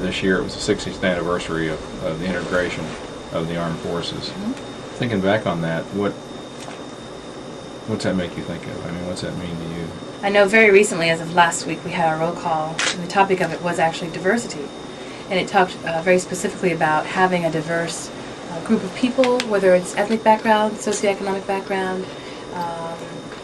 this year. It was the 60th anniversary of the integration of the armed forces. Thinking back on that, what's that make you think of? I mean, what's that mean to you? I know very recently, as of last week, we had a roll call, and the topic of it was actually diversity. And it talked very specifically about having a diverse group of people, whether it's ethnic background, socioeconomic background,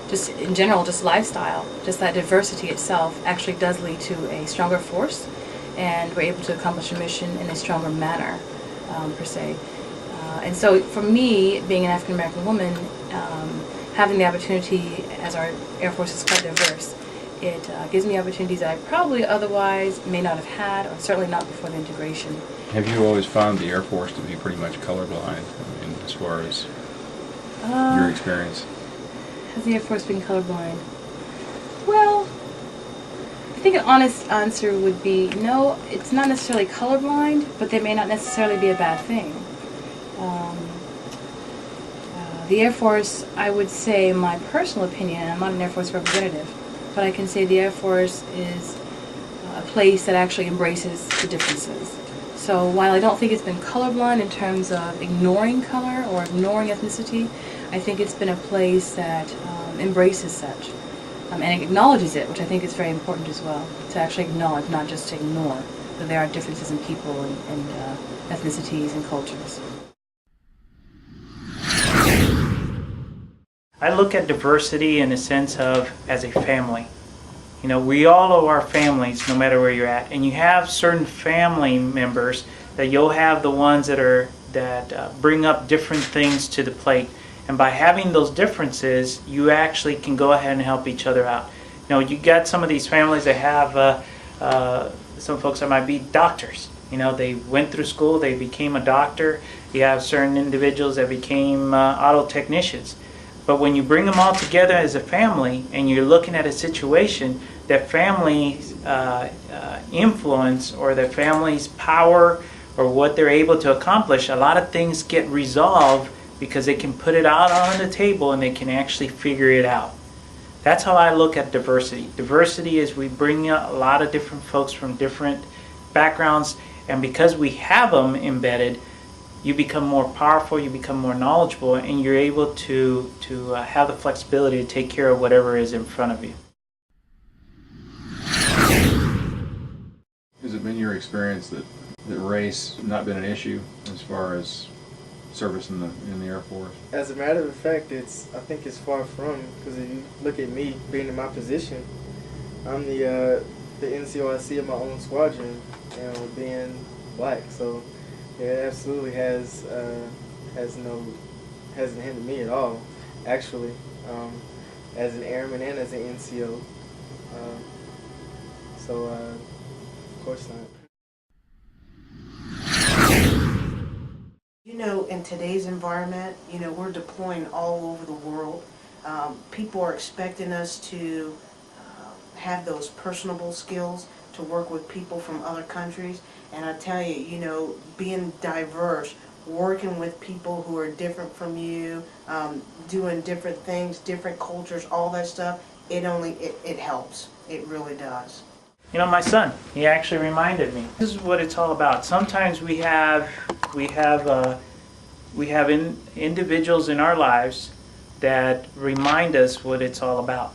just in general, just lifestyle. Just that diversity itself actually does lead to a stronger force, and we're able to accomplish a mission in a stronger manner, per se. And so for me, being an African American woman, having the opportunity, as our Air Force is quite diverse, it gives me opportunities that I probably otherwise may not have had, or certainly not before the integration. Have you always found the Air Force to be pretty much colorblind, I mean, as far as your experience? Has the Air Force been colorblind? Well, I think an honest answer would be no, it's not necessarily colorblind, but they may not necessarily be a bad thing. The Air Force, I would say, my personal opinion, I'm not an Air Force representative, but I can say the Air Force is a place that actually embraces the differences. So while I don't think it's been colorblind in terms of ignoring color or ignoring ethnicity, I think it's been a place that embraces such and acknowledges it, which I think is very important as well, to actually acknowledge, not just to ignore, that there are differences in people and ethnicities and cultures. I look at diversity in the sense of as a family. You know, we all are families no matter where you're at, and you have certain family members that you'll have the ones that bring up different things to the plate, and by having those differences, you actually can go ahead and help each other out. You know, you got some of these families that have some folks that might be doctors. You know, they went through school, they became a doctor. You have certain individuals that became auto technicians. But when you bring them all together as a family and you're looking at a situation, that family's influence or the family's power or what they're able to accomplish, a lot of things get resolved because they can put it out on the table and they can actually figure it out. That's how I look at diversity. Diversity is we bring a lot of different folks from different backgrounds, and because we have them embedded, you become more powerful, you become more knowledgeable, and you're able to have the flexibility to take care of whatever is in front of you. Has it been your experience that race not been an issue as far as service in the Air Force? As a matter of fact, I think it's far from, because if you look at me being in my position, I'm the NCOIC of my own squadron, and being black, so. Yeah, it absolutely hasn't hindered me at all, actually, as an airman and as an NCO. Of course not. You know, in today's environment, you know, we're deploying all over the world. People are expecting us to have those personable skills to work with people from other countries. And I tell you, you know, being diverse, working with people who are different from you, doing different things, different cultures, all that stuff, it helps. It really does. You know, my son, he actually reminded me. This is what it's all about. Sometimes we have individuals in our lives that remind us what it's all about.